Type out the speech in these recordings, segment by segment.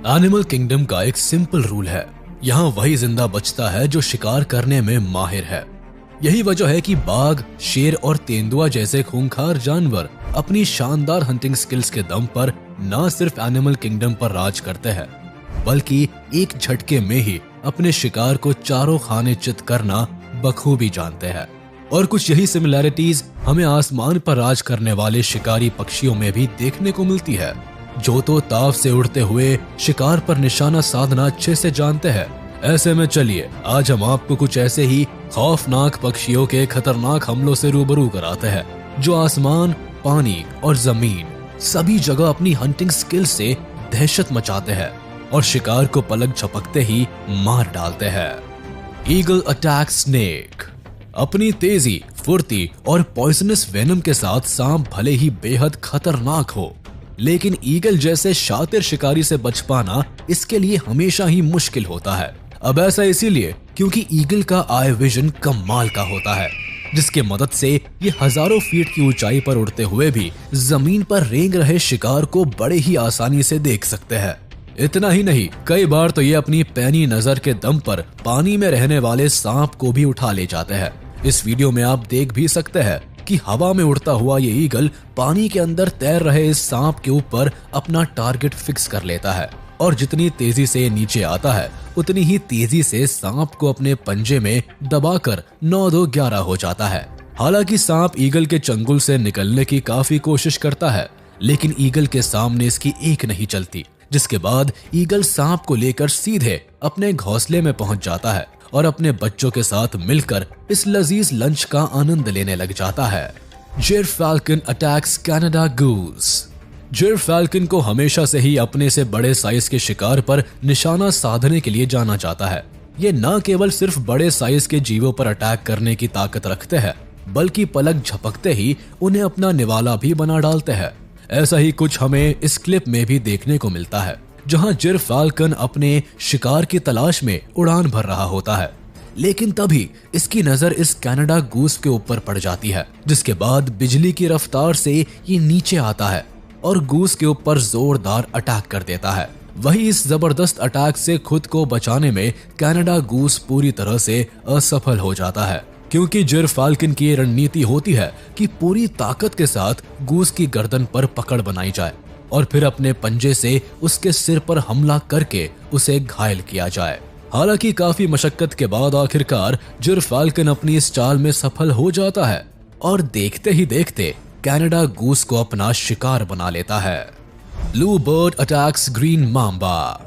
Animal kingdom का एक simple rule है, यहाँ वही जिंदा बचता है जो शिकार करने में माहिर है। यही वजह है कि बाघ, शेर और तेंदुआ जैसे खूंखार जानवर अपनी शानदार हंटिंग स्किल्स के दम पर न सिर्फ एनिमल किंगडम पर राज करते हैं, बल्कि एक झटके में ही अपने शिकार को चारों खाने चित करना बखूबी जानते हैं। और कुछ यही सिमिलैरिटीज हमें आसमान पर राज करने वाले शिकारी पक्षियों में भी देखने को मिलती है, जो तो ताव से उड़ते हुए शिकार पर निशाना साधना अच्छे से जानते हैं। ऐसे में चलिए आज हम आपको कुछ ऐसे ही खौफनाक पक्षियों के खतरनाक हमलों से रूबरू कराते हैं, जो आसमान, पानी और जमीन सभी जगह अपनी हंटिंग स्किल से दहशत मचाते हैं और शिकार को पलक झपकते ही मार डालते हैं। Eagle attack snake. अपनी तेजी, फुर्ती और पॉइजनस वेनम के साथ सांप भले ही बेहद खतरनाक हो, लेकिन ईगल जैसे शातिर शिकारी से बच पाना इसके लिए हमेशा ही मुश्किल होता है। अब ऐसा इसीलिए क्योंकि ईगल का आई विजन कमाल का होता है, जिसके मदद से ये हजारों फीट की ऊंचाई पर उड़ते हुए भी जमीन पर रेंग रहे शिकार को बड़े ही आसानी से देख सकते हैं। इतना ही नहीं, कई बार तो ये अपनी पैनी नजर के दम पर पानी में रहने वाले सांप को भी उठा ले जाते हैं। इस वीडियो में आप देख भी सकते हैं कि हवा में उड़ता हुआ ये ईगल पानी के अंदर तैर रहे इस सांप के ऊपर अपना टारगेट फिक्स कर लेता है और जितनी तेजी से नीचे आता है उतनी ही तेजी से सांप को अपने पंजे में दबाकर 9-2-11 हो जाता है। हालांकि सांप ईगल के चंगुल से निकलने की काफी कोशिश करता है, लेकिन ईगल के सामने इसकी एक नहीं चलती, जिसके बाद ईगल सांप को लेकर सीधे अपने घोंसले में पहुंच जाता है और अपने बच्चों के साथ मिलकर इस लजीज लंच का आनंद लेने लग जाता है। जिरफाल्कन अटैक्स कनाडा गूस। जिरफाल्कन को हमेशा से ही अपने से बड़े साइज के शिकार पर निशाना साधने के लिए जाना जाता है। ये न केवल सिर्फ बड़े साइज के जीवों पर अटैक करने की ताकत रखते हैं, बल्कि पलक झपकते ही उन्हें अपना निवाला भी बना डालते हैं। ऐसा ही कुछ हमें इस क्लिप में भी देखने को मिलता है, जहां जिरफाल्कन अपने शिकार की तलाश में उड़ान भर रहा होता है, लेकिन तभी इसकी नजर इस कनाडा गूस के ऊपर पड़ जाती है, जिसके बाद बिजली की रफ्तार से ये नीचे आता है और गूस के ऊपर जोरदार अटैक कर देता है। वही इस जबरदस्त अटैक से खुद को बचाने में कनाडा गूस पूरी तरह से असफल हो जाता है, क्योंकि जिरफाल्कन की रणनीति होती है कि पूरी ताकत के साथ गूस की गर्दन पर पकड़ बनाई जाए और फिर अपने पंजे से उसके सिर पर हमला करके उसे घायल किया जाए। हालांकि काफी मशक्कत के बाद आखिरकार जिरफाल्कन अपनी इस चाल में सफल हो जाता है और देखते ही देखते कनाडा गूस को अपना शिकार बना लेता है। Blue bird attacks green Mamba.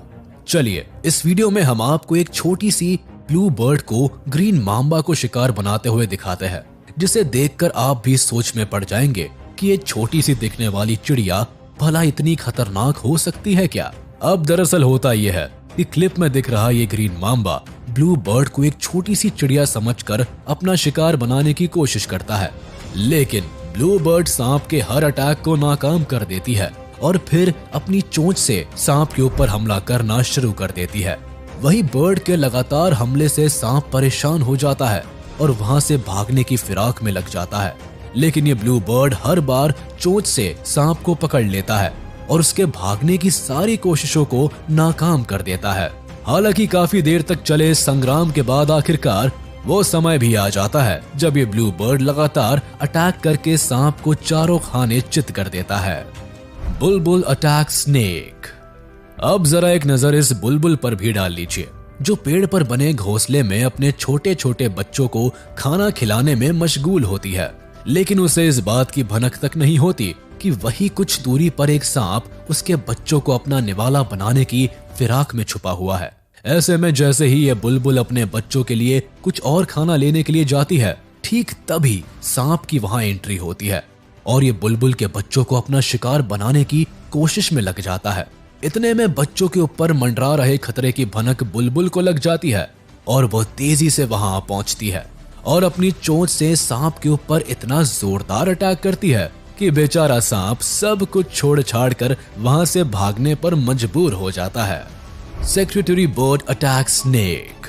चलिए इस वीडियो में हम आपको एक छोटी सी ब्लू बर्ड को ग्रीन मांबा को शिकार बनाते हुए दिखाते हैं, जिसे देखकर आप भी सोच में पड़ जाएंगे कि ये छोटी सी दिखने वाली चिड़िया भला इतनी खतरनाक हो सकती है क्या। अब दरअसल होता यह है कि क्लिप में दिख रहा ये ग्रीन मांबा ब्लू बर्ड को एक छोटी सी चिड़िया समझकर अपना शिकार बनाने की कोशिश करता है, लेकिन ब्लू बर्ड सांप के हर अटैक को नाकाम कर देती है और फिर अपनी चोंच से सांप के ऊपर हमला करना शुरू कर देती है। वही बर्ड के लगातार हमले से सांप परेशान हो जाता है और वहां से भागने की फिराक में लग जाता है, लेकिन ये ब्लू बर्ड हर बार चोंच से सांप को पकड़ लेता है और उसके भागने की सारी कोशिशों को नाकाम कर देता है। हालांकि काफी देर तक चले संग्राम के बाद आखिरकार वो समय भी आ जाता है जब ये ब्लू बर्ड लगातार अटैक करके सांप को चारों खाने चित कर देता है। बुलबुल अटैक स्नेक। अब जरा एक नजर इस बुलबुल पर भी डाल लीजिए, जो पेड़ पर बने घोंसले में अपने छोटे छोटे बच्चों को खाना खिलाने में मशगूल होती है, लेकिन उसे इस बात की भनक तक नहीं होती कि वही कुछ दूरी पर एक सांप उसके बच्चों को अपना निवाला बनाने की फिराक में छुपा हुआ है। ऐसे में जैसे ही यह बुलबुल अपने बच्चों के लिए कुछ और खाना लेने के लिए जाती है, ठीक तभी सांप की वहां एंट्री होती है और ये बुलबुल के बच्चों को अपना शिकार बनाने की कोशिश में लग जाता है। इतने में बच्चों के ऊपर मंडरा रहे खतरे की भनक बुलबुल को लग जाती है और वो तेजी से वहां पहुंचती है और अपनी चोंच से सांप के ऊपर इतना जोरदार अटैक करती है कि बेचारा सांप सब कुछ छोड़ छाड़ कर वहां से भागने पर मजबूर हो जाता है। Secretary bird attack snake.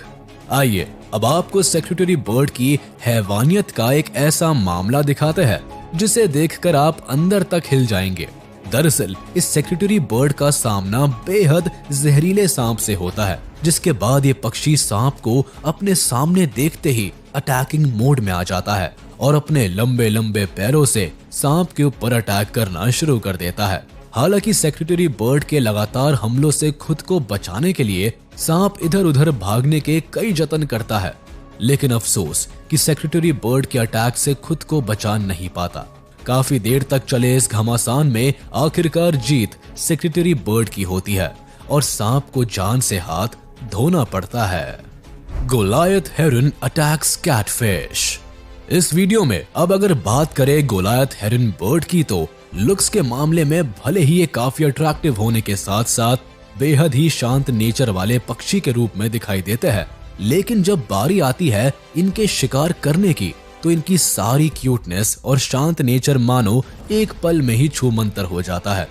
आइए अब आपको सेक्रेटरी बर्ड की हैवानियत का एक ऐसा मामला दिखाते हैं जिसे देखकर आप अंदर तक हिल जाएंगे। दरअसल इस सेक्रेटरी बर्ड का सामना बेहद जहरीले सांप से होता है, जिसके बाद ये पक्षी सांप को अपने सामने देखते ही अटैकिंग मोड में आ जाता है और अपने लंबे लंबे पैरों से सांप के ऊपर अटैक करना शुरू कर देता है। हालांकि सेक्रेटरी बर्ड के लगातार हमलों से खुद को बचाने के लिए सांप इधर उधर भागने के कई जतन करता है, लेकिन अफसोस कि सेक्रेटरी बर्ड के अटैक से खुद को बचा नहीं पाता। काफी देर तक चले इस घमासान में आखिरकार जीत सेक्रेटरी बर्ड की होती है और सांप को जान से हाथ धोना पड़ता है। गोलायत हेरन अटैक्स कैटफिश। इस वीडियो में अब अगर बात करें गोलायत हेरन बर्ड की, तो लुक्स के मामले में भले ही ये काफी अट्रैक्टिव होने के साथ साथ बेहद ही शांत नेचर वाले पक्षी के रूप में दिखाई देते हैं, लेकिन जब बारी आती है इनके शिकार करने की, तो इनकी सारी क्यूटनेस और शांत नेचर मानो एक पल में ही छूमंतर हो जाता है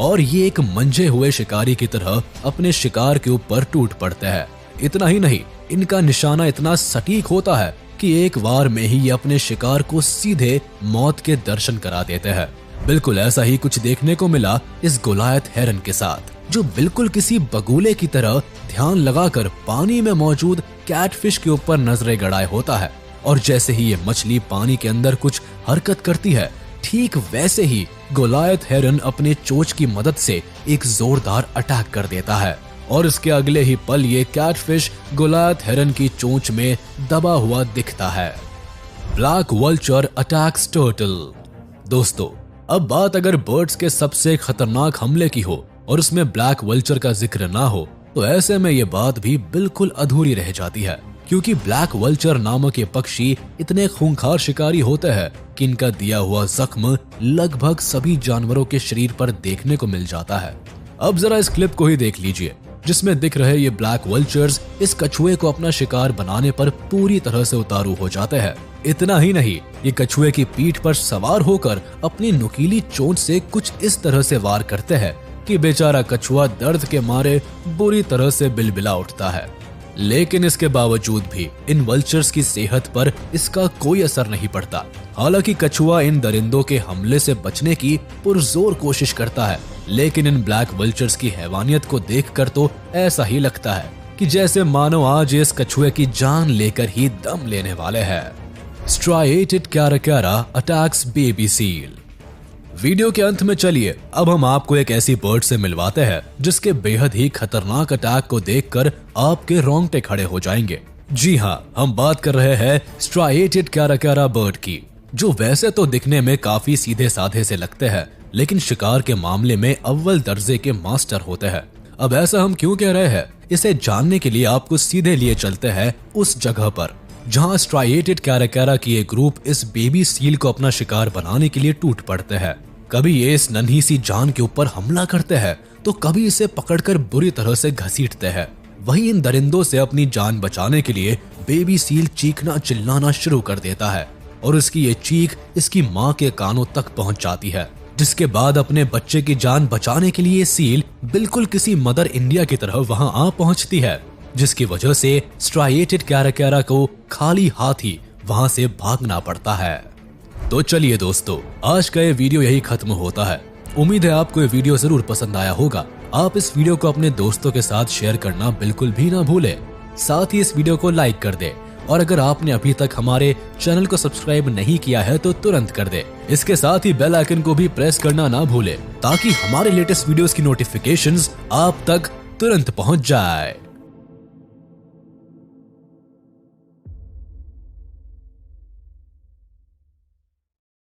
और ये एक मंझे हुए शिकारी की तरह अपने शिकार के ऊपर टूट पड़ते हैं। इतना ही नहीं, इनका निशाना इतना सटीक होता है कि एक बार में ही ये अपने शिकार को सीधे मौत के दर्शन करा देते हैं। बिल्कुल ऐसा ही कुछ देखने को मिला इस गोलायत हेरन के साथ, जो बिल्कुल किसी बगुले की तरह ध्यान लगाकर पानी में मौजूद कैटफिश के ऊपर नजरें गड़ाए होता है और जैसे ही ये मछली पानी के अंदर कुछ हरकत करती है, ठीक वैसे ही गोलायत हेरन अपने चोंच की मदद से एक जोरदार अटैक कर देता है और इसके अगले ही पल ये कैटफिश गोलायत हेरन की चोंच में दबा हुआ दिखता है। Black vulture attacks turtle. दोस्तों, अब बात अगर बर्ड्स के सबसे खतरनाक हमले की हो और उसमें ब्लैक वल्चर का जिक्र ना हो, तो ऐसे में ये बात भी बिल्कुल अधूरी रह जाती है, क्योंकि ब्लैक वल्चर नामक ये पक्षी इतने खूंखार शिकारी होते हैं कि इनका दिया हुआ जख्म लगभग सभी जानवरों के शरीर पर देखने को मिल जाता है। अब जरा इस क्लिप को ही देख लीजिए, जिसमें दिख रहे ये ब्लैक वल्चर्स इस कछुए को अपना शिकार बनाने पर पूरी तरह से उतारू हो जाते हैं। इतना ही नहीं, ये कछुए की पीठ पर सवार होकर अपनी नुकीली चोंच से कुछ इस तरह से वार करते हैं कि बेचारा कछुआ दर्द के मारे बुरी तरह से बिलबिला उठता है। लेकिन इसके बावजूद भी इन वल्चर्स की सेहत पर इसका कोई असर नहीं पड़ता। हालांकि कछुआ इन दरिंदों के हमले से बचने की पुरजोर कोशिश करता है, लेकिन इन ब्लैक वल्चर्स की हैवानियत को देखकर तो ऐसा ही लगता है कि जैसे मानो आज इस कछुए की जान लेकर ही दम लेने वाले हैं। Striated caracara attacks baby seal. Video के अंत में चलिए अब हम आपको एक ऐसी बर्ड से मिलवाते हैं जिसके बेहद ही खतरनाक अटैक को देखकर आपके रोंगटे खड़े हो जाएंगे। जी हाँ, हम बात कर रहे हैं स्ट्राइएटेड कैराकैरा बर्ड की, जो वैसे तो दिखने में काफी सीधे साधे से लगते हैं, लेकिन शिकार के मामले में अव्वल दर्जे के मास्टर होते हैं। अब ऐसा हम क्यों कह रहे हैं, इसे जानने के लिए आपको सीधे लिए चलते हैं उस जगह पर जहां स्ट्राइएटेड कैराकैरा की एक ग्रुप इस बेबी सील को अपना शिकार बनाने के लिए टूट पड़ते हैं। कभी ये इस नन्ही सी जान के ऊपर हमला करते हैं, तो कभी इसे पकड़कर बुरी तरह से घसीटते हैं। वहीं इन दरिंदों से अपनी जान बचाने के लिए बेबी सील चीखना चिल्लाना शुरू कर देता है और उसकी ये चीख इसकी माँ के कानों तक पहुंच जाती है, जिसके बाद अपने बच्चे की जान बचाने के लिए सील बिल्कुल किसी मदर इंडिया की तरह वहां आ पहुंचती है, जिसकी वजह से स्ट्राइएटेड कैराकैरा को खाली हाथ ही वहां से भागना पड़ता है। तो चलिए दोस्तों, आज का ये वीडियो यही खत्म होता है। उम्मीद है आपको ये वीडियो जरूर पसंद आया होगा। आप इस वीडियो को अपने दोस्तों के साथ शेयर करना बिल्कुल भी ना भूलें। साथ ही इस वीडियो को लाइक कर दें और अगर आपने अभी तक हमारे चैनल को सब्सक्राइब नहीं किया है तो तुरंत कर दे। इसके साथ ही बेल आइकन को भी प्रेस करना ना भूले ताकि हमारे लेटेस्ट वीडियोस की नोटिफिकेशंस आप तक तुरंत पहुंच जाए।